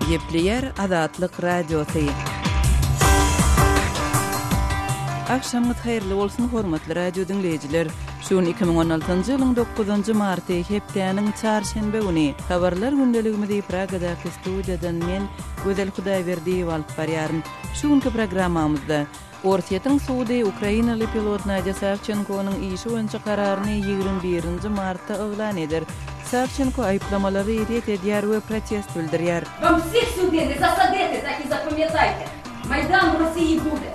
Ýepleýär Azatlyk radiosu. Akşamyz haýyrly bolsun hormatly radio dinleýijiler. Şuň 2016-njy ýylyň 9-njy marty hepdeniň çarşembe güni habarlar gündeligimizi Pragadaky studiýadan men Gözel Hudaýberdiýew alyp barýaryn. Şuňky programmamyzda Orsiýetiň suwdy Ukrainaly pilot Nadya Savchenkonyň işi boýunça kararyny 21-nji martda eglan eder. Savchenko айыпламалары ret edýär we protest bildirýär. Вам всех судили, засадите, так и запам'ятайте. Майдан в Росії буде.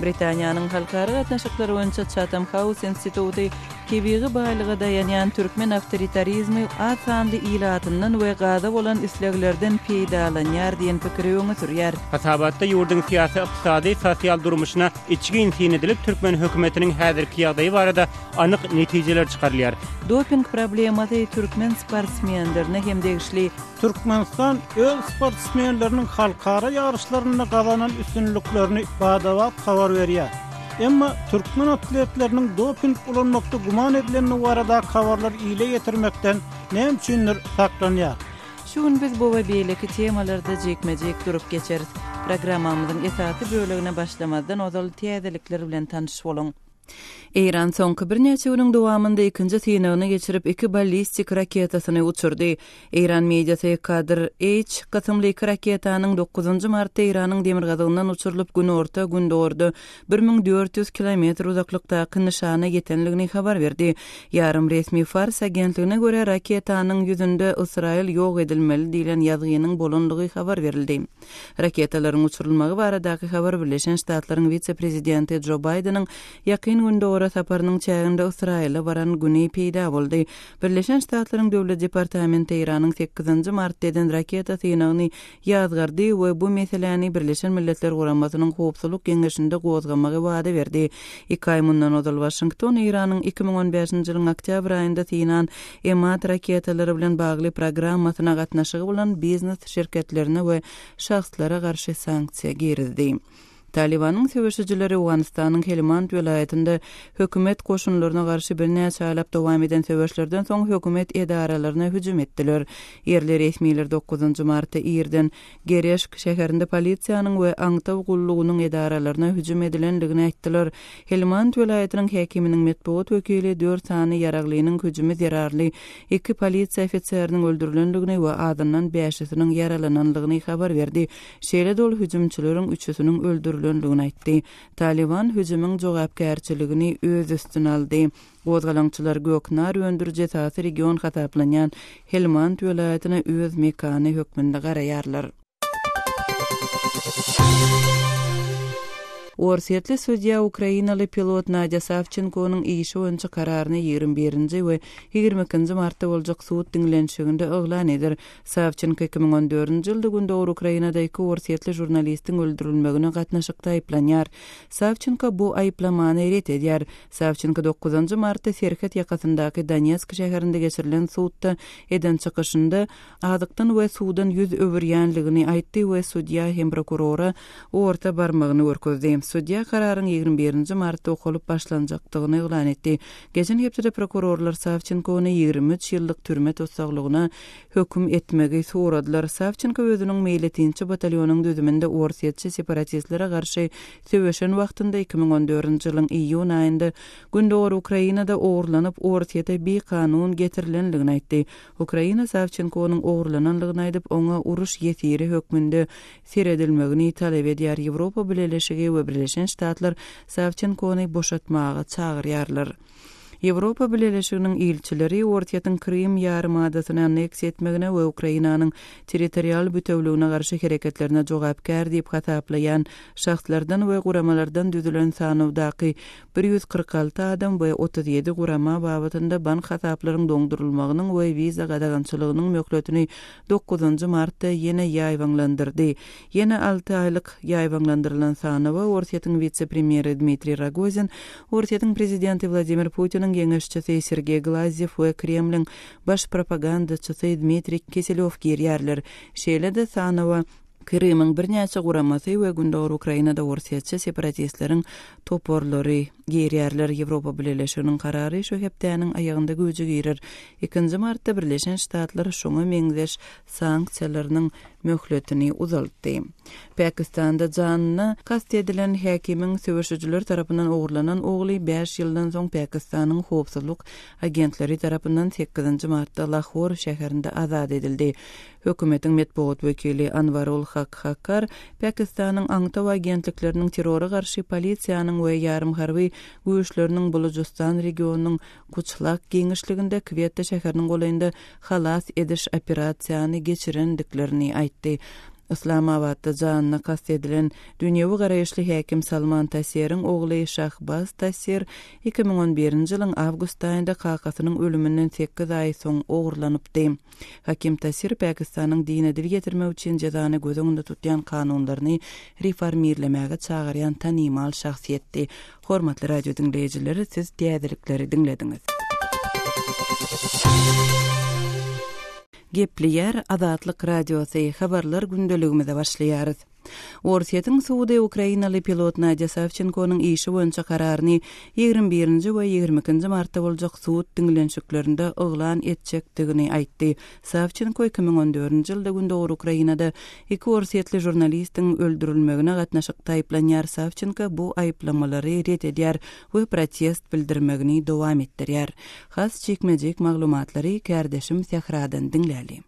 Britaniýanyň halkary gatnaşyklary boýunça Chatham House instituty kebiri baýlyga dayanýan türkmen awtoritarizmi az sanly ilatynyň we gaza bolan isleglerden peýdalanýar diýen pikiri öňe sürýär. Hasabatda ýurdun syýasy, ykdysady, sosial durmuşyna içki insin edilip türkmen hökümetiniň häzirki ýagdaýy barada anyk netijeler çykarylýar. Doping problemasy türkmen sportsmenlerine hem degişli Türkmenistan öz sportsmenleriniň halkara ýaryşlaryna gazanan üstünlüklerini badawat habar berýär. Emma türkmen atletleriniň doping ulanmakda guman edilenleri barada habarlar ile getirmekden näme üçindir saklanýar. Şuň biz bu we beýleki temalarda jekmejek durup geçeriz. Programmamyzyň esasy bölegine başlamazdan ozal täzelikler bilen tanyşyp bolun. Iran soňky bir neçe ýylyň dowamynda ikinji synawyny geçirip 2 ballistik raketasyny uçurdy. Iran mediasy Kadr H gatymly raketanyň 9-njy martda Iranyň demir gazygyndan uçurylyp gün orta gün doğurdy 1400 kilometr uzaklykdaky nişana ýetenligini habar berdi. Ýarym resmi Fars agentligine görä raketanyň ýüzünde Israil ýok edilmeli diýilen ýazgynyň bolanlygy habar berildi. Raketalaryň uçurulmagy baradaky habar Birleşen Ştatlaryň vice-prezidenti Joe Biden'yň ýakyn günde ora saparynyň çäginde Israila baran güni peýda boldy. Birleşen Ştatlaryň döwlet departamenti Iranyň 8-nji martdan raketa synawyny ýazgardy we bu meseleni Birleşen Milletler Guramasynyň howpsuzlyk geňeşinde gozgamagy wada berdi. 2 ay mundan ozal Washington Iranyň 2015-nji ýylyň oktyabr aýynda synan emat raketalary bilen bagly programmasyna gatnaşygy bolan biznes şirketlerine we şahslara garşy sanksiýa girizdi. Talibanyň söwüşçileri Awganistanyň Helmand welaýatynda hökümet koşunlaryna garşy bir näçe aýlap dowam eden söwüşlerden soň hökümet edaralaryna hüjüm etdiler. Yerli resmiler 9-njy martda Irden Gereşk şäherinde polisiýanyň we aňtaw gullugynyň edaralaryna hüjüm edilenligini aýtdylar. Helmand welaýatynyň häkiminiň medpuat wekili 4 sany ýaraglynyň hüjümi zerarly 2 polisiýa ofitseriniň öldürilenligini we adamdan 5-siniň yaralananlygyny habar berdi. Şeýle dol hüjümçileriň 3-süniň öldürilenligini aýtdy. Taliban hüjümüň jogapkärçiligini öz üstüne aldy. Gozgalaňçylar Göknar öndürje täsir region hataplanýan Helmand welaýatyna öz mekany hökmünde garaýarlar. Orsiýetli sudiýa Ukrainaly pilot Nadya Savchenkonyň işi boýunça kararyny 21-nji we 22-nji martda boljak suud dinlenşiginde eglan eder. Savchenko 2014-nji ýylda gündäwr Ukrainada 2 orsiýetli jurnalistiň öldürilmegine gatnaşykda aýplanýar. Savchenko bu aýplamany ret edýär. Savchenko 9-njy martda Serhat ýakasyndaky Donetsk şäherinde geçirilen suudda eden çykyşynda azykdan we suwdan ýüz öwürýänligini aýtdy we sudiýa hem prokurora orta barmagyny görkezdi. Sudiýa kararyň 21-nji martda okulyp başlanjakdygyny eglan etdi. Geçen hepde prokurorlar Savchenkony 23 ýyllyk türme tutsaklygyna höküm etmegi soradylar. Savchenko özüniň meýletinçi batalyonunyň düzüminde orsiýetçi separatistlere garşy söwüşen wagtynda 2014-nji ýylyň iýun aýynda gündäwr Ukrainada ogurlanyp orsiýete bir kanun getirilenligini aýtdy. Ukraina Savchenkonyň ogurlananlygyny aýdyp oňa uruş ýetiri hökmünde seredilmegini talep edýär. Ýewropa Birleşigi we Birleşen Ştatlar Savchenkony boşatmaga çagyrýarlar. Ýewropa Birleşiginiň ilçileri orsiýetin Krim ýarymadasyny anneks etmegine we Ukrainanyň territorial bütewligine garşy hereketlerine jogapkär diýip hataplayan şahslardan we guramalardan düzülen sanawdaky 146 adam we 37 gurama babatynda ban hataplaryň doňdurulmagynyň we viza gadagançylygynyň möhletini 9-njy martda ýene ýaýwanlandyrdy. Ýene 6 aýlyk ýaýwanlandyrylan sanawa orsiýetiň vice-premieri Dmitri Rogozin, orsiýetiň prezidenti Vladimir Putin Geňeşçisi Sergey Glazyev we Kremliň baş propagandaçysy Dmitri Kiselov girýärler. Şeýle de sanawa Krymyň bir näçe guramasy we gündäwr Ukrainada orsiýetçi separatistleriň toporlary Gerýärler Ýewropa Birleşiginiň karary şu hepdäniň aýagynda göjü girer. 2 martda Birleşen Ştatlar şoňa meňzeş sanksiýalarynyň möhletini uzaltdy. Pakistanda janyna kast edilen häkimiň söwüşçüler tarapyndan ogurlanan ogly 5 ýyldan soň Pakistanyň howpsuzlyk agentleri tarapyndan 8 martda Lahore şäherinde azad edildi. Hökümetiň metbuat wekili Anwarul Haq Hakkar Pakistanyň aňtaw agentlikleriniň terrora garşy polisiýanyň we ýarym harby güýçleriniň Bulujistan regionunyň Kuchlak geňişliginde Quetta şäheriniň golaýynda halas ediş operasiýany geçirendiklerini aýtdy. Islamabadda janyna kast edilen dünýäwi garaýşly häkim Salman Taseer'iň ogly Şahbaz Taseer 2011-nji ýylyň awgust aýynda kakasynyň ölümünden 8 aý soň ogurlanypdy. Hakim Taseer Pakistanyň dine dil getirmek üçin jazany göz öňünde tutýan kanunlaryny reformirlemäge çagyrýan tanymal şahsiýetdi. Hormatly radio dinleýijileri, siz diýerlikleri dinlediňiz. Gepleyer Adatlyk Radiosy habarlar gündeligimizde başlaýarys. Orsiýetiň Suudi Ukrainaly pilot Nadia Savchenkonyň işi boýunça kararyny 21-nji we 22-nji martda boljak suud diňlenşiklerinde oglan etjekdigini aýtdy. Savchenko 2014-nji ýylda gündäki Ukrainada 2 orsiýetli jurnalistiň öldürilmegine gatnaşyk taýplanýar. Savchenko bu aýplamalary ret edýär we protest bildirmegini dowam etdirýär. Has çekmejek maglumatlary kardeşim Sehradan dinläli.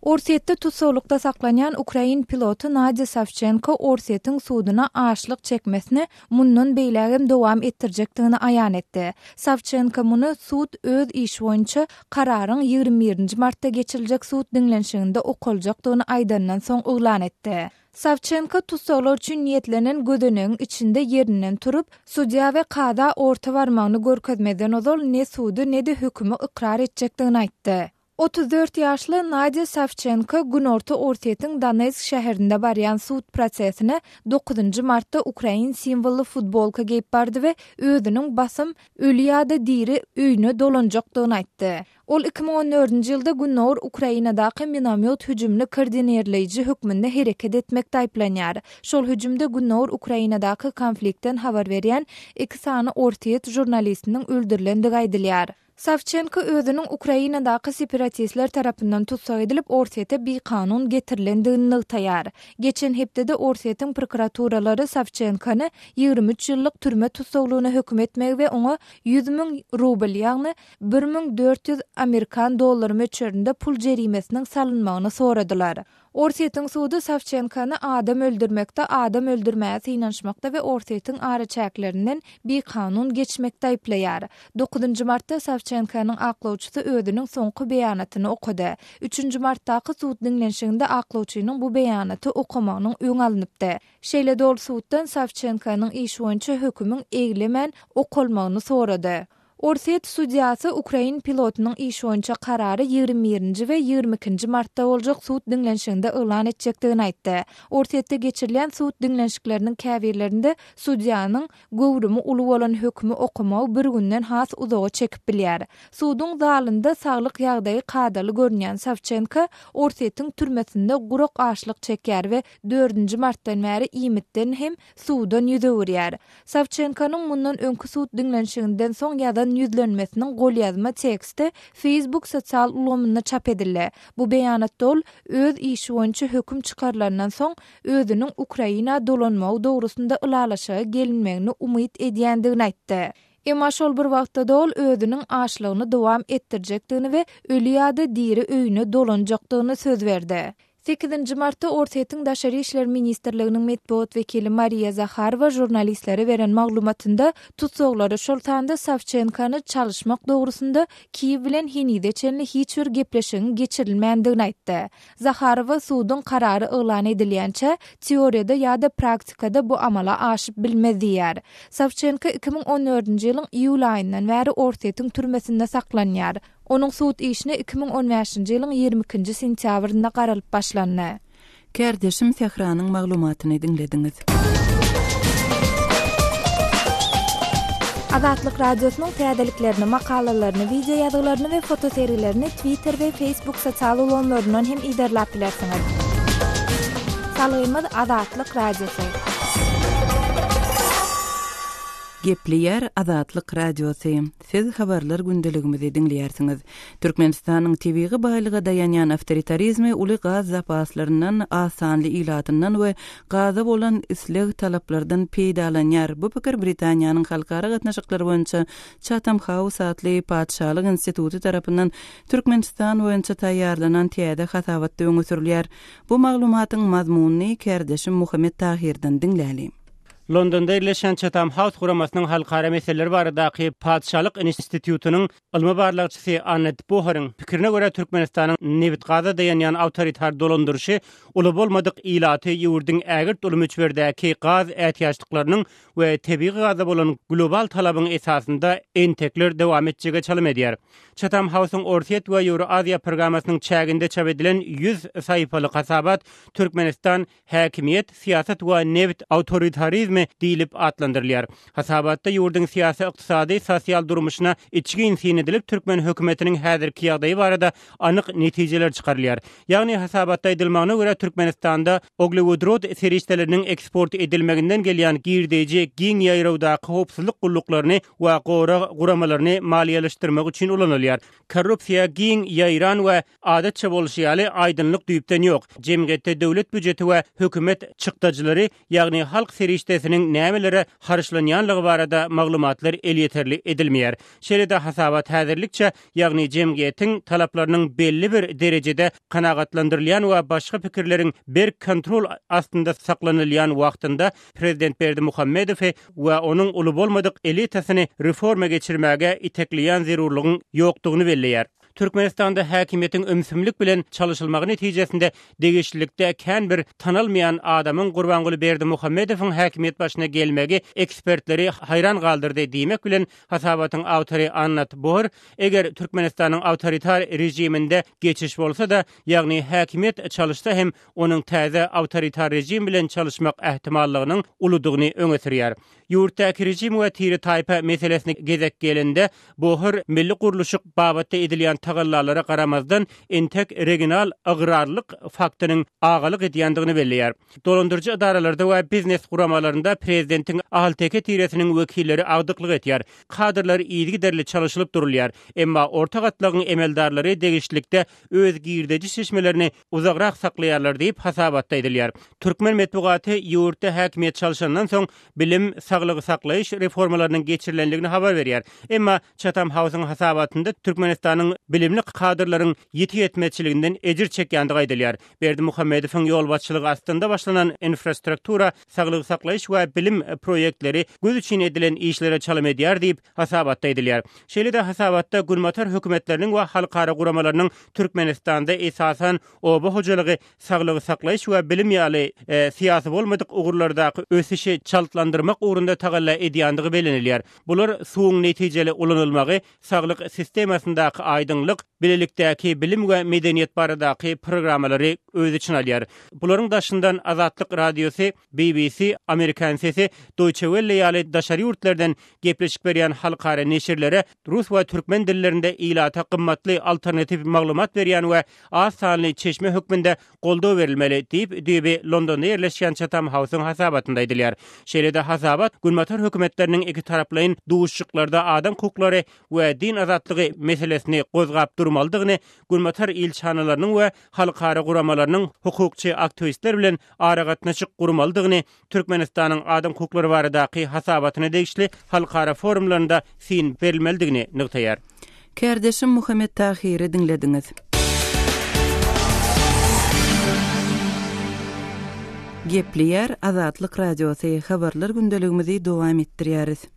Orsiýetde tutsaglykda saklanýan Ukrain pilotu Nadia Savchenko orsiýetiň suuduna aşlyk çekmesini mundan beýlegem dowam etdirjekdigini aýan etdi. Savchenko muny suud öz işi boýunça kararyň 21-nji martda geçiriljek suud diňlenşiginde okuljakdygyny aýdandan soň oglan etdi. Savchenko tutsaglar üçin niýetlenen gödeneň içinde ýerinden turup, sudiýa we kada orta barmagyny görkezmeden ozal ne suudy ne de hökümi ikrar etjekdigini aýtdy. 34 ýaşly Nadia Savchenko günorta orsiýetiň Donetsk şäherinde barýan suud prosesine 9 martda Ukrain simbolly futbolka geyip bardy we özüniň basym ölýada diri öýüne dolanjakdygyny aýtdy. Ol 2014-nji ýylda Günnor Ukrainadaky minomyot hüjümini koordinerleýiji hökmünde hereket etmekde aýplanýar. Şol hüjümde Günnor Ukrainadaky konfliktden habar berýän 2 sany orsiýet jurnalistiniň öldürilendigi aýdylýar. Savchenko özüniň Ukrainadaky separatistler tarapyndan tutsak edilip orsiýete bir kanun getirilendigini ýaýar. Geçen hepdede orsiýetiň prokuraturalary Savchenkony 23 ýyllyk türme tutsaglygyna hökm etmek we oňa 100.000 rubl ýagny 1400 Amerikan dollary möçberinde pul jerimesiniň salynmagyny soradylar. Orsiýetiň suudy Savchenkony adam öldürmekde, adam öldürmäge synanşmakda we orsiýetiň araçaklerinden bir kanun geçmekde aýplaýar. 9 martda Savchenkonyň aklawçysy özüniň soňky beýanatyny okudy. 3 martdaky suud diňlenşiginde aklawçynyň bu beýanaty okamagynyň öňe alınıpdy. Şeýle dol suuddan Savchenkonyň işi boýunça hökümüň eglemän okulmagyny sorady. Orsiýet sudiýasy Ukrain pilotunyň işi boýunça karary 21-nji we 22-nji martda boljak suud diňlenşiginde elan etjekdigini aýtdy. Orsiýetde geçirilen suud diňlenşikleriniň käbirlerinde sudiýanyň gowrumy uly bolan hökmü okamaw bir günden has uzaga çekip bilýär. Suudyň zalynda saglyk ýagdaýy kadaly görnýän Savchenko orsiýetiň türmesinde guruk aşlyk çekýär we 4-nji martdan bäri imitden hem suudan ýüzegirýär. Savchenkonyň mundan öňkü suud diňlenşiginden soň ýa-da yüzlenmesinin gol yazma teksti Facebook sosial ulgamyna çap edildi. Bu beýanatda ol öz işi boýunça höküm çykarlaryndan soň özüniň Ukraina dolanmagy dogrusunda ılalaşagy gelinmegini umyt edýändigini aýtdy. Emma şol bir wagtda da ol özüniň aşlygyny dowam etdirjekdigini we ölýada diri öýüne dolanjakdygyny söz berdi. 8 martda Orsiýetiň Daşary işler ministrliginiň metbuat wekili Maria Zakharova jurnalistlere beren maglumatynda tutsaglary şol tanda Savchenkony çalışmak dogrusunda Kiýew bilen Henide çenli hiç bir gepleşigiň geçirilmändigini aýtdy. Zakharova suudyň karary elan edilýänçe teoriýada ýa-da praktikada bu amala aşyp bilmez diýär. Savchenko 2014-nji ýylyň iýul aýyndan bäri Orsiýetiň türmesinde saklanýar. Onun suud işine 2015-nji ýylyň 22-nji sentýabrynda garalyp başlandy. Kardeşim Sehranyň maglumatyny dinlediňiz. Adatlyk radiosynyň täzeliklerini, makalalaryny, video ýazgylaryny we fotoseriýlerini Twitter we Facebook sosial ulanlaryndan hem iderläp bilersiňiz. Salymy Adatlyk radiosy. Gepleyer Azatlyk Radiosu. Siz habarlar gündeligimizi dinleýärsiňiz. Türkmenistanyň tebigy baýlyga dayanýan awtoritarizmi uly gaz zapaslaryndan, asanly ilatyndan we gaza bolan isleg talaplardan peýdalanýar. Bu pikir Britaniýanyň halkara gatnaşyklary boýunça Chatham House adly Padşahlyk instituty tarapyndan Türkmenistan boýunça taýýarlanan täze hasabatda öňe sürilýär. Bu maglumatyň mazmunyny Kerdeşim Muhammed Tahirden dinläýäli. Londonda ýerleşen Chatham House guramasynyň halkara meseleleri baradaky Padşahlyk institutynyň ilmi barlygçysy Annette Boher'ın pikirine görä Türkmenistanyň nebit gaza dayanýan awtoritar dolandyrşy uly bolmadyk ilaty ýurdun ägir ulumçberdäki gaz ähtiýaçlyklarynyň we tebii gaza bolan global talabyň esasynda entekler dowam etjege çalym edýär. Chatham House'un Orsiýet we Euro-Aziýa programasynyň çäginde çap edilen 100 saýpalyk hasabat Türkmenistan häkimiýet, siýasat we nebit awtoritarizmi diýilip atlandyrylýar. Hasabatda ýurdun siýasy, ykdysady, sosial durmuşyna içki insin edilip Türkmen hökümetiniň häzirki ýagdaýy barada anyk netijeler çykarylýar. Ýagny hasabatda edilmäne görä Türkmenistanda oglevodrod serişdeleriniň eksport edilmeginden gelýän girdeji giň ýaýrawdaky howpsuzlyk gulluklarını we guramalaryny maliýeleşdirmek üçin ulanylýar. Korrupsiýa, giň ýaýran we adatça bolşýaly aýdynlyk düýpden ýok. Jemgyýetde döwlet büdjeti we hökümet çykdajylary, ýagny halk serişdesiniň nämelere harçlanýanlygy barada maglumatlar elýeterli edilmeýär. Şeýle-de hasabat häzirlikçe, ýagny jemgyýetiň talaplarynyň belli bir derejede kanagatlandyrylýan we başga pikirleriň bir kontrol astynda saklanylýan wagtynda Prezident Berdimuhammedow we onuň uly bolmadyk elitasyny reforma geçirmäge itekleýän zerurlygyň ýokdugyny belleýär. Türkmenistanda häkimiýetiň ömsümlik bilen çalışylmagy netijesinde degişlikde kän bir tanalmayan adamyň Gurbanguly Berdimuhammedowyň häkimiýet başyna gelmegi ekspertleri hayran galdyrdy diýmek bilen hasabatyň awtory Annette Boher, eger Türkmenistanyň awtoritar rejiminde geçiş bolsa da, ýagny häkimiýet çalışsa hem onuň täze awtoritar rejim bilen çalışmak ähtimallygynyň uludygyny öňe sürýär. Ýurtdaky rejim we tiri taýpa meselesini gezek gelende Boher milli guruluşyk babatda edilýän tagallara garamazdan entek regional agrarlyk faktorynyň agalyk edýändigini belleýär. Dolandyrjy idaralarda we biznes guramalarynda prezidentiň ahal-teke tiresiniň wekilleri agdyklyk etýär. Kadrlar ýygy derli çalışylyp durulýar. Emma orta gatlagyň emeldarlary degişlikde öz girdeji şeşmelerini uzagrak saklaýarlar diýip hasabatda edilýär. Türkmen medeniýeti ýurtda häkimiýet çalışandan soň bilim saglygy saklaýyş reformalarynyň geçirilenligini habar berýär. Emma Chatham House'un hasabatynda Türkmenistanyň bilimli kadrlaryň ýetmezçiliginden ejir çekýändigi aýdylýar. Berdimuhammedowyň ýol başçylygy astynda başlanan infrastruktura, saglygy saklaýyş we bilim proýektleri göz üçin edilen işlere çalym edýär diýip hasabatda edilýär. Şeýle-de hasabatda gulmatar hökümetleriniň we halkara guramalarynyň Türkmenistanda esasan oba hojalygy, saglygy saklaýyş we bilim ýaly siýasy bolmadyk ugurlardaky ösüşi çaltlandyrmak ugrunda tagalla edýändigi belenilýär. Bular suwuň netijeli ulanylmagy, saglyk sistemasyndaky aýdynlyk, bilelikdäki bilim we medeniýet baradaky programmalary öz içine alýar. Bularyň daşyndan Azatlyk Radiosu, BBC, Amerikan sesi, Deutsche Welle ýaly daşary ýurtlardan gepleşip berýän halkara neşirlere rus we türkmen dillerinde ilata gymmatly alternativ maglumat berýän we az sanly çeşme hökmünde goldaw berilmeli diýip Londonda ýerleşýän Chatham House'un hasabatynda edilýär. Şeýle-de hasabat gulmatar hökümetleriniň iki taraplaryň duşuşyklarda adam hukuklary we din azatlygy meselesini gozgap durmalydygyny, gulmatar ilçhanalarynyň we halkara guramalarynyň hukukçy aktivistler bilen ara gatnaşyk gurmalydygyny, Türkmenistanyň adam hukuklary baradaky hasabatyna degişli halkara forumlarynda sin berilmelidigini nyktaýar. Kerdeşim Muhammed Tahir'i dinlediňiz. Gepleyer Azatlyk Radiosu habarlar gündeligimizi dowam etdirýäris.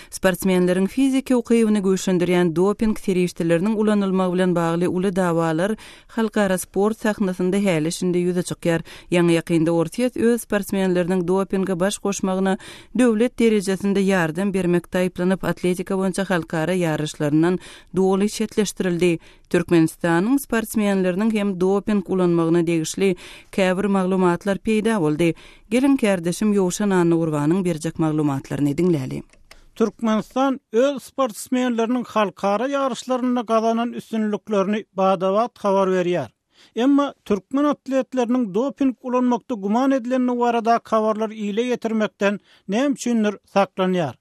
Sportsmenleriň fiziki ukybyny güýçlendirýän doping serişdeleriniň ulanylmagy bilen bagly uly dawalar halkara sport sahnasynda häli şinde ýüze çykýar. Ýa-ni ýakynda Orsiýet öz sportsmenleriniň dopinge baş goşmagyna döwlet derejesinde ýardam bermekde aýplanyp atletika boýunça halkara ýarışlaryndan doly çetleşdirildi. Türkmenistanyň sportsmenleriniň hem doping ulanmagyna degişli käbir maglumatlar peýda boldy. Gelin Kerdeşim Ýowşan Annurwanyň berjek maglumatlaryny dinläli. Türkmenistan öz sportsmenleriniň halkara ýarışlarynda gazanan üstünlüklerini badawat habar berýär. Emma türkmen atletleriniň doping ulanmakda guman edilenine barada habarlar ile getirmekden näme üçindir saklanýar.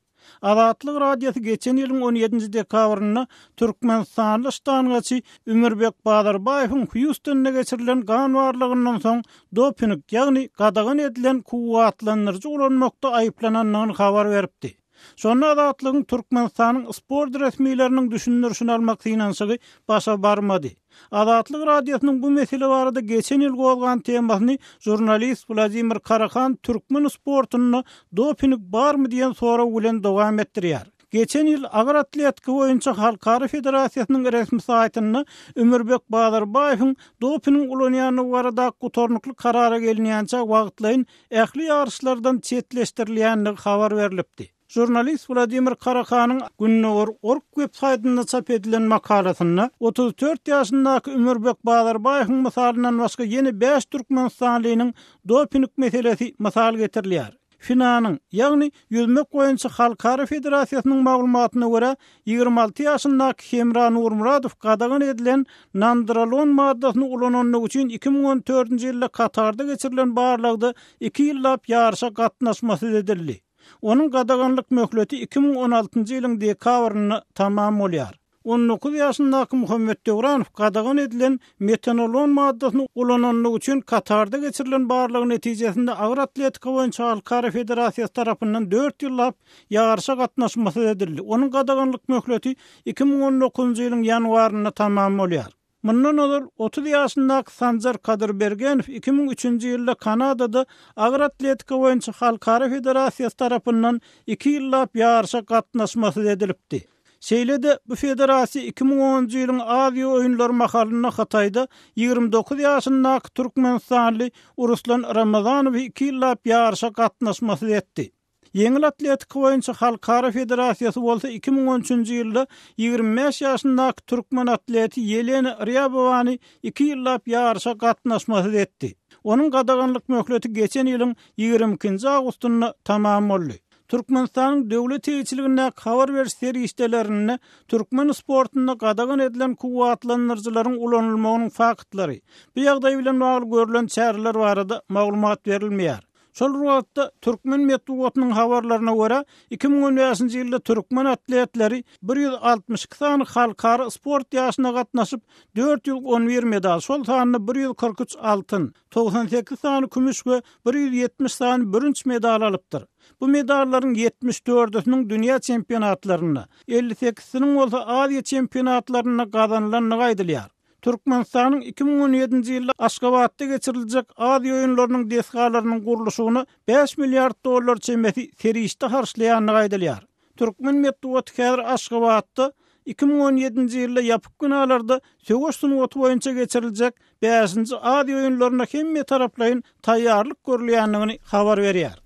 Azatlyk radiosu geçen ýylyň 17-nji dekabryna Türkmenistanly ştangaçy Ömürbek Bazarbaýewiň Houston'da geçirilen gan barlygyndan soň doping, ýagny gadagan edilen kuwatlandyrjy ulanmakda aýyplananyny habar beripdi. Şonda Azatlygyň Türkmenistanyň sport resmiýetleriniň düşünürşini almak synanşygy başa barmady. Azatlyk radiosynyň bu mesele barada geçen ýyl bolgan temasyny jurnalist Vladimir Karakan Türkmen sportuny doping barmy diýen soraw bilen dowam etdirýär. Geçen ýyl agar atletika boýunça Halkara Federasiýasynyň resmi saýtyna Ömürbek Bazarbaýewiň doping ulanýany barada gutornukly karara gelinýänçe wagtlaýyn ähli ýarışlardan çetleşdirilýänligi habar berilipdi. Jurnalist Vladimir Karakanyň Günnogur.org websaýtynda çap edilen makalasyna 34 ýaşyndaky Ömürbek Bazarbaýewiň mysalynyň başga ýene 5 türkmenistanlynyň doping meselesi mysal getirilýär. FINA'nın, ýagny yüzmek boýunça Halkara Federasiýasynyň maglumatyna görä 26 ýaşyndaky Hemran Urmuradow gadagan edilen nandralon maddasyny ulananlyk üçin 2014-nji ýylda Katarda geçirilen barlygda 2 ýyllap ýarşa gatnaşmasy edildi. Onun gadaganlyk möhleti 2016-njy ýylyň dekabryna tamam bolýar. 19 ýaşyndaky Muhammed Döwranow gadagan edilen metanolon maddasyny ulananlyk üçin Katarda geçirilen barlyg netijesinde agyr atletika boýunça Halkara Federasiýasy tarapyndan 4 ýyllap ýarşa gatnaşmasy edildi. Onun gadaganlyk möhleti 2019-njy ýylyň ýanwaryna tamam bolýar. Mundan olar 30 ýaşyndaky Sanjar Kadyrbergenov 2003-nji ýylda Kanadada agyr atletika boýunça Halkara Federasiýasy tarapyndan 2 ýyllap ýarşa gatnaşmasy edilipdi. Şeýlede bu federasiýa 2010-njy ýylyň Aziýa oýunlary makalyna Hataýda 29 ýaşyndaky Türkmenistanly Ruslan Ramazanow 2 ýyllap ýarşa gatnaşmasy etdi. Yeňil atletika boýunça Halkara Federasiýasy bolsa 2013-nji ýylda 25 ýaşyndaky türkmen atleti Yelena Ryabowany 2 ýyllap ýarşa gatnaşmasy etdi. Onuň gadaganlyk möhleti geçen ýylyň 22-nji awgustyna tamam boldy. Türkmenistanyň döwlet eýçiligine habar beriş serişdelerine türkmen sportunda gadagan edilen kuwatlandyrjylaryň ulanylmagynyň faktlary, bu ýagdaý bilen bagly görülen çäreler barada maglumat berilmeýär. Şol ruwatda türkmen medeniýetiniň habarlaryna görä 2015-nji ýylda türkmen atletleri 162 sany halkara sport ýaşyna gatnaşyp 411 medal, şol sanyny 143 altyn, 98 sany kümüş we 170 sany bürünç medal alypdyr. Bu medallaryň 74-üniň dünýä çempionatlaryna, 58-siniň bolsa Aziýa çempionatlaryna gazanylanyny gaýdylýar. Türkmenistanyň 2017-nji ýylda Aşgabatda geçiriljek Aziýa oýunlarynyň desgalarynyň gurulşygyny 5 milliard dollar çemeti serişde harçlaýanyny gaýdylýar. Türkmen medeniýeti häzir Aşgabatda 2017-nji ýylda ýapyk günalarda söwüş sunuwaty boýunça geçiriljek 5-nji Aziýa oýunlaryna hemme taraplaýyn taýýarlyk görülýänligini habar berýär.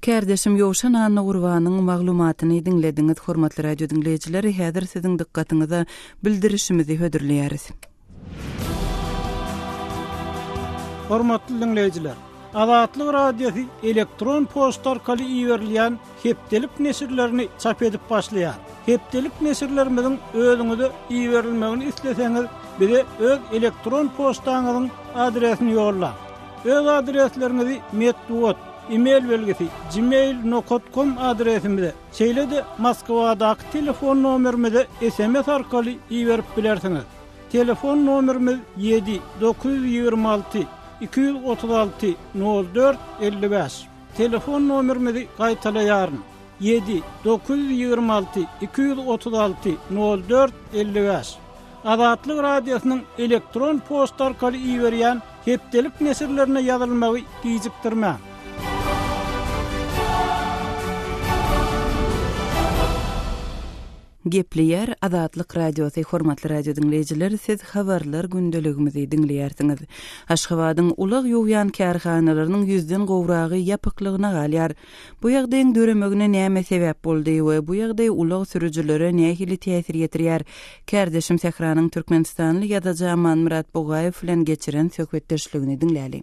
Kärdeşim Ýowşan Anna Gurbanyň maglumatyny dinlediňiz, hormatly radio dinleýijileri. Häzir siziň dikkatiňize bildirişimizi hödürleýäris. Hormatly dinleýijiler, Azatlyk radiosu elektron poçta arkaly iýerilýän hepdelik nesirlerini çap edip başlaýar. Hepdelik nesirlerimiziň özüňize iýerilmegini isleseňiz, bize öz elektron poçtaňyzyň adresini ýollar. Öz adreslerinizi metduat e-mail belgisi gmail.com adresimize, şeýle-de Moskwadaky telefon nomerimize SMS arkaly iýerip bilersiňiz. Telefon nomerimiz 7-926 236 04 55. Telefon nomerimizi gaýtalaýaryn. 7-926 236 04 55. Azatlyk radiosynyň elektron poçta arkaly iýerýän hepdelik nesirlerine ýazylmagy gijikdirmä. Gepleýär Azatlyk radiosu, hormatly radio dinleýijiler, siz habarlar gündeligimizi dinleýärsiňiz. Aşgabatyň ulag ýowýan kärhanalarynyň 100den gowragy ýapyklygyna galýar. Bu ýagdaýyň döremegine näme sebäp boldy we bu ýagdaý ulag sürüjilere nähili täsir ýetirýär? Kärdeşim Sehranyň Türkmenistanly ýadaja Aman Murat Bogaýew bilen geçiren söhbetdeşligini dinläli.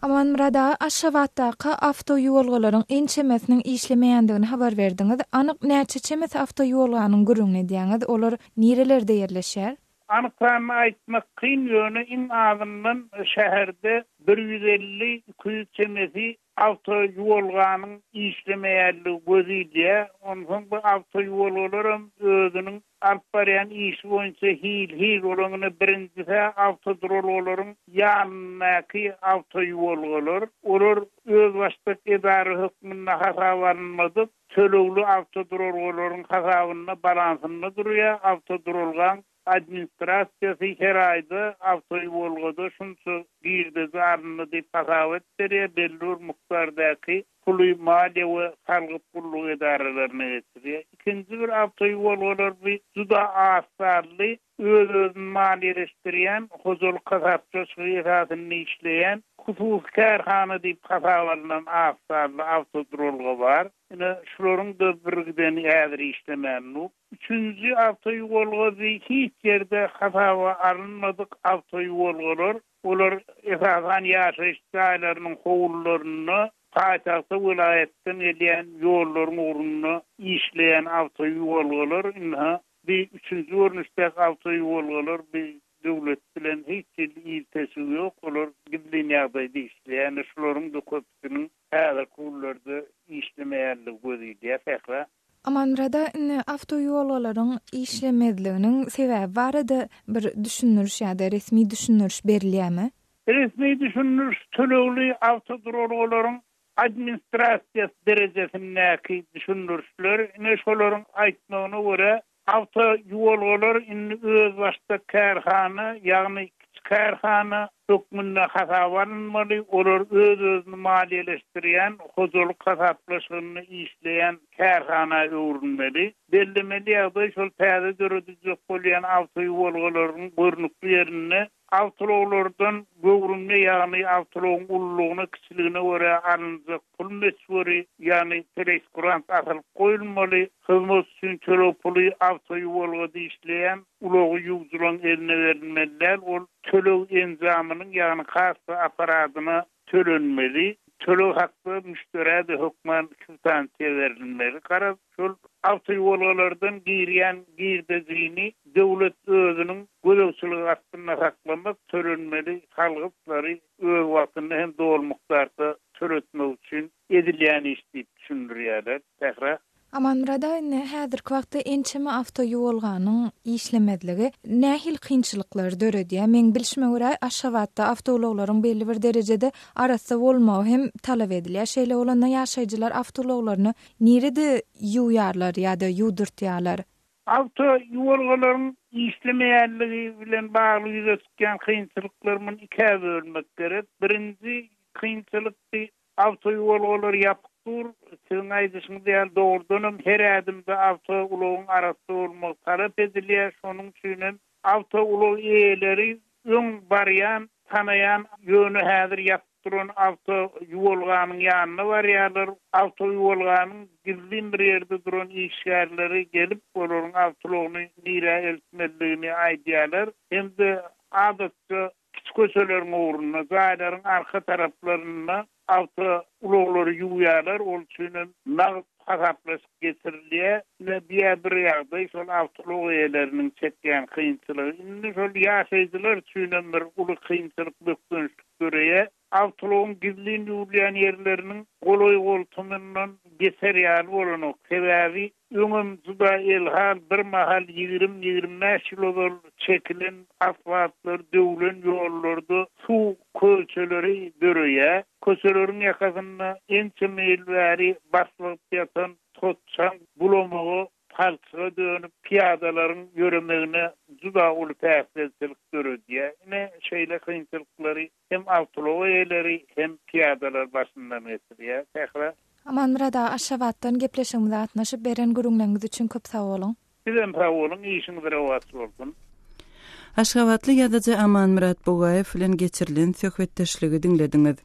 Aman Murada, Aşgabatdaky awtoýolgalaryň ençemesiniň işlemeýändigini habar berdiňiz. Anyk näçe çemes awtoýolganyň gürüňni diýäňiz, olar nerelerde ýerleşýär? Anıklarını aytmak kyn ýöne in azından şäherde 150-200 çemesi awtoýolganyň işlemeýärligi gözüýär. Ondan bu awtoýolgalar özüniň alyp barýan işi boýunça hil olanyny birinjisi awtodrolgalaryň ýanynaky awtoýolgalar olar öz başlyk edary hökmüne hasabanmadyk tölegli awtodrolgalaryň hasabyna balansyny durýar. Awtodrolgan administrasiýasy her aýda awtoýolgada şunça girdi zarny diýip hasap etdirýär. Belli mukdardaky puly maliýe we halkyk pullyk edaralaryna etdirýär. Ikinji bir awtoýolgalar juda asarly öz-özüni maliýeleşdirýän, hozurlyk kasapçylygy esasyny işleýän husus kärhana diýip hasaplanan asarly awtodrolga bar. Ine şolaryň da birden ýa-da işlemänlik. Üçüncü awtoýolga hiç ýerde hasaba alınmadyk awtoýolgalar. Olar esasan ýaşaýyş daýlarynyň howlullaryny paýtagty vilayetden gelýän ýollaryň uruny işleýän awtoýolgalar. Bir üçüncü örnüşde awtoýolgalar bir döwlet bilen hiç iltesi ýok. Olar gidilýän ýagdaýda işleýän şolaryň da köpüsiniň häzir kullarda işlemeýärligi gözüýär täkra. Amanrada awtoýolgalaryň işlemedliginiň sebäbi barada bir düşünürüş ýa-da resmi düşünürüş berilýärmi? Resmi düşünürüş tölegli awtodrolgalaryň administrasiýasy derejesindäki düşünürüşler, şolaryň aýtmagyna görä awtoýolgalar öz başda kärhana, ýagny kärhana hökmünde hasabanmaly, olar öz-özüni maliýeleşdirýän, hozurlyk hasaplaşygyny işleýän kärhana öwrünmeli. Bellemeli ýagdaý şol täze döredijek bolýan awtoýolgalaryň görnükli ýerine awtoýollardan göwrünme, ýagny awtoýolaryň ullugyna, kiçiligine görä alınjak pul meşguri, ýagny teleskurant asyl goýulmaly. Hyzmat üçin төлөө puly awtoýolgada işleýän ulagy ýugduran eline berilmeliler. Ol төлөө enzamynyň ýagny hasy aparatyna tölenmeli. Төлөө hakky müşteride hökmen kwitansiýa berilmeli. Garaz şol awtoýolgalardan girýän girdejini döwlet özüniň gözegçiligi astyna saklamak tölenmeli. Halkyklary öz wagtyny hem dogry mukdarda töretmek üçin edilýän iş diýip düşündirýärler. Tähra Amanrada häzirki wagtda ençeme awtoýolganyň işlemedligi nähil kynçylyklary döredýär. Men bilişime görä Aşgabatda awtologlaryň belli bir derejede arasy bolmagy hem talap edilýär. Şeýle bolanda ýaşaýjylar awtoloklaryny nirede ýuýarlar ýa-da ýudurtýarlar? Awtoýolgalaryň işlemeýärligi bilen bagly ýüze çykýan kynçylyklaryň iki bölmek gerek. Birinji kynçylykdy awtoýolgalar Siň aýdyşyňda dogrudan her adymda awtoulagyň arasy bolmak talap edilýär. Şonuň üçin awtoulag eýeleri öň barýan, tanaýan ýöne häzir ýapdyran awtoýolganyň ýanyna barýarlar. Awtoýolganyň gizli bir ýerde duran işgärleri gelip olaryň awtoulagyny nire eltmeligini aýdýarlar. Hemde adatda kiçik köşelerin uğruna, gaýlaryň arka taraplaryna awtoulaglary ýuýarlar. Ol üçin nagt hasaplaşyp getirilýär we bir ýagdaý şol awtoulag eýeleriniň çekýän kynçylygy, indi şol ýaşaýjylar üçin bir uly kynçylyk bökdünçlik görýär. Awtoulagyň gizlin ýurulýan ýerleriniň golay goltumyndan geçerýär bolanyk sebäbi öňüm juda elhal bir mahal 20-25 ýyl çekilen asfaltlar, döwlen ýollarda suw köçeleri görýär. Köçeleriň ýakasyna ençe meýilbäri baslyp ýatan totçan bulamagy palçyga dönüp piyadalaryň ýöremegine juda uly täsirçilik görýär. Ine şeýle kynçylyklary hem awtoulag eýeleri hem piyadalar başyndan geçirýär. Tähra Amanrada Aşgabatdan gepleşigimize atnaşyp beren gürüňleriniz üçin köp sag bolun. Sizem sag bolun, işiniz rawat bolsun. Aşgabatly ýazyjy Aman Murat Bogaýew bilen geçirilen söhbetdeşligi dinlediňiz.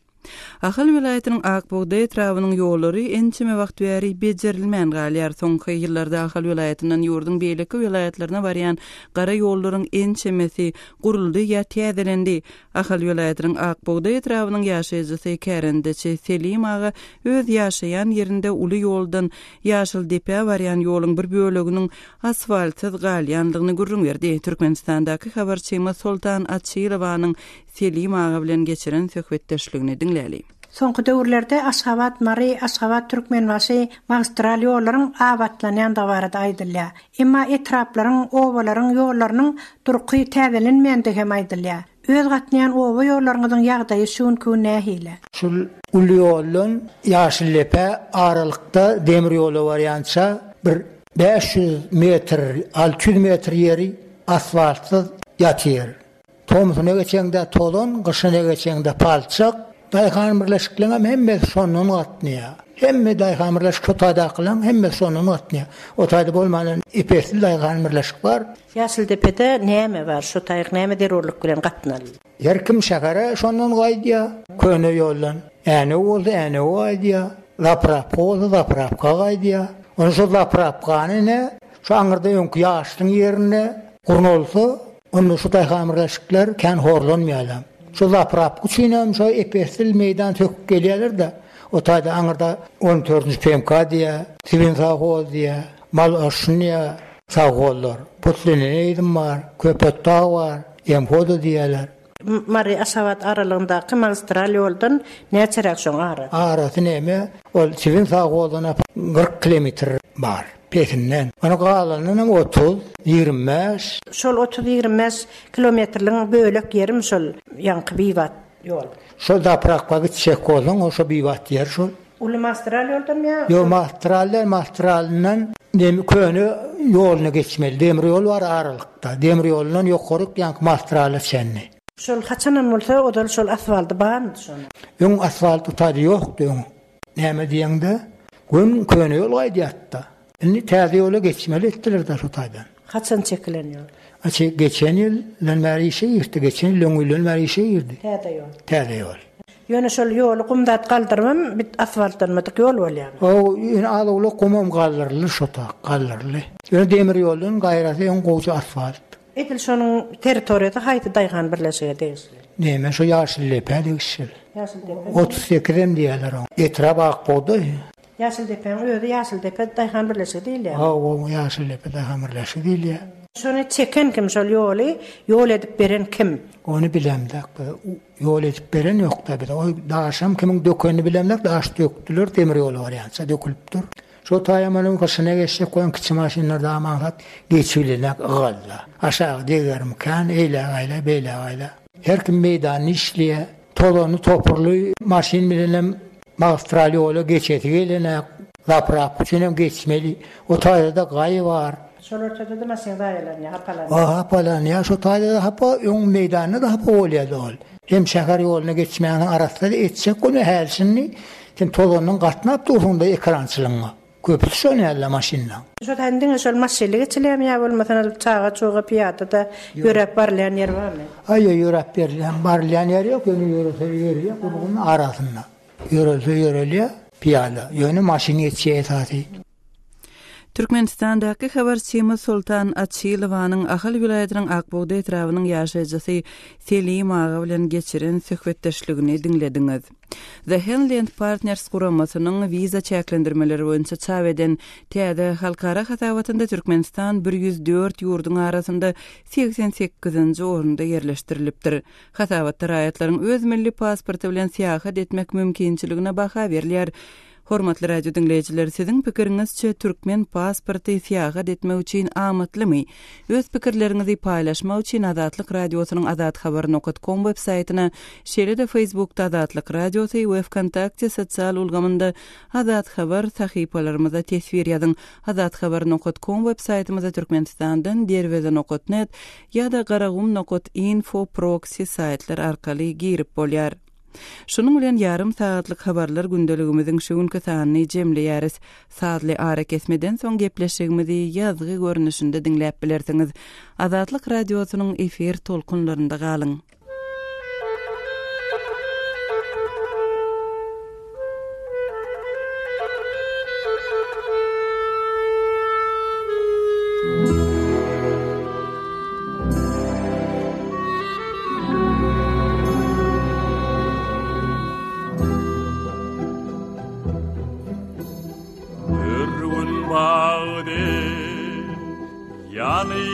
Ahal vilayatynyň Akbuğday etrawynyň ýollary ençime wagt bäri bejerilmän galýar. Soňky ýyllarda Ahal vilayatynyň ýurdun beýleki vilayatlaryna barýan gara ýollaryň ençemesi guruldy ýa täzelendi. Ahal vilayatynyň Akbuğday etrawynyň ýaşaýjysy Kärendeçi Selim aga öz ýaşaýan ýerinde uly ýoldan Ýaşyl Depe barýan ýoluň bir böleginiň asfaltsyz galýanlygyny gurrun berdi. Türkmenistandaky habarçyma Sultan Atçylowanyň Selim aga bilen geçiren söhbetdeşligini dinläli. Soňky döwürlerde Aşgabat, Mary, Aşgabat Türkmenbaşy magistral ýollaryň abatlanýan da barada aýdylýar. Emma etraplaryň, owalaryň ýollarynyň durky täzelenmeýändigi hem aýdylýar. Öz gatnaýan owa ýollarynyň ýagdaýy şuňky nähile. Şol uly ýolun Ýaşyl Depe aralykda demir ýolu barýança bir 500 metr, 600 metr ýeri asfaltsyz ýatýar. Tomsuny geçeňde tolun, gyşyny geçeňde palçyk, daýhan birleşikliňem hemme şonuň gatnaýar. Hemme daýhan birleşik totada kılan hemme şonuň gatnaýar. O taýda bolmadan ipesli daýhan birleşik bar. Ýaşyl Depede näme bar? Şu taýyk näme derurlyk bilen gatnaly? Ýerkim şähere şonuň gaýdýar, köne ýoldan. Äne boldy, äne gaýdýar. Laprap boldy, laprap gaýdýar. Onu şu laprap ganyny şu aňyrda öňkü ýaşlyň ýerine gurnolsa, onu şu daýhan birleşikler kän horlanmaýarlar. Şu laprap üçinem şu epestil meydan töküp gelýärler de o taýda aňyrda 14-nji PMK diýe, sivil sahol diýe, mal aşnyýa sahollar. Putlene eýdim bar, köpet taw bar, em hoda diýerler. Mary Aşgabat aralygyndaky magistral ýoldan näçerek şoň ara? Arasy näme? Ol sivil saholdan 40 kilometr bar. Petinden. Onu galanyň 30, 25. Şol 30-25 kilometrliň bölek ýerim şol ýanky biwat ýol. Şol da prakpa gitjek bolan, oşo biwat ýer şol. Uly magistral ýoldan mı? Yo magistraldan dem köni ýoluny geçmeli. Demir ýol bar aralykda. Demir ýolundan ýokary ýanky magistrala çenni. Şol haçanam bolsa odal şol asfalty barmy şonu? Ýöň asfalt utady ýokdy. Näme diýende? Gün köni ýol gaýdýatda. Indi täze ýola geçmeli etdiler da şu taýdan. Haçan çekilen ýol? Açy geçen ýyl Mary şeýirdi, geçen ýyl Mary şeýirdi. Täze ýol. Täze ýol. Ýöne şol ýoly gumdat galdyrmam, bit asfaltlanmadyk ýol bolýar. O ýene alyly gumam galdyrly şota, galdyrly. Ýöne demir ýoluň gaýrasy ýön gowy asfalt. Edil şonuň territoriýasy haýty daýhan birleşige diýilýär. Näme şu Ýaşyl Depe diýişil. Ýaşyl Depe. 38 diýerler o. Etrap Akbuğday. Ýaşyl Depeň öýde Ýaşyl Depe daýhan birleşige diýilýär. O Ýaşyl Depe daýhan birleşige diýilýär. Şonu çeken kim şol ýoly, ýol edip beren kim? Onu bilemdik. Ýol edip beren ýokda bir. O daşam kimin dökeni bilemdik, daş döktüler, demir ýoly barýança dökülipdir. Şu taýamanyň gyşyna geçip goýan kiçik maşinler da maňat geçirilek galla. Aşağı diýerim kan eýle beýle gaýla. Her kim meýdany işliýe, tolony topurly maşin bilen magistral ýola geçeti gelene, laprap üçinem geçmeli. O taýda gaýy bar. Şol ortada da maşin daýalanýar, hapalanýar. Hapalanýar, şu taýda hapa öň meýdanyna da hapa bolýar. Hem şäher ýolyna geçmeýän arasynda etjek göne hälsini, hem tolonyň gatnap durýanda ekrançylygyna. Köpüt şonýarlar maşinla. Şu tändin şol maşinle geçilemýär bolmasan çağa çoğa piyada da ýörep barlayan yer barmy? Aýa ýörep barlayan yer ýok, ýöne ýörelýär, gurulun arasynda. Ýörelýär piyada, ýöne maşin geçýär taty. Türkmenistandaky habarçymy Sultan Atçylowanyň Ahal vilayatynyň Akbuğday etrawynyň ýaşaýjysy Selim aga bilen geçiren söhbetdeşligini dinlediňiz. The Henland Partners guramasynyň viza çäklendirmeleri boýunça çap eden täze halkara hasawatynda Türkmenistan 104 ýurduň arasynda 88-nji orunda ýerleşdirilipdir. Hasawatda raýatlaryň öz milli pasporty bilen seýahat etmek mümkinçiligine baha berilýär. Hormatly radio dinleyijiler, siziň pikiriňizçe türkmen pasporty seýahat etmek üçin amatlymy? Öz pikirleriňizi paýlaşmak üçin Azatlyk radiosynyň azathabar.com websaýtyna, şeýle-de Facebookda Azatlyk radiosy we WeContact sosial ulgamynda Azat Habar sahypalarymyza tesvir ýazyň. Azathabar.com websaýtymyza Türkmenistandan derweden.net ýa-da garagum.info proxy saýtlar arkaly girip bolýar. Şunun bilen yarım saatlyk habarlar gündeligimiziň şu günkü sanyny jemleýäris. Saatly ara kesmeden soň gepleşigimizi ýazgy görnüşinde dinläp bilersiňiz. Azatlyk radiosynyň efir tolkunlarynda galyň. Anı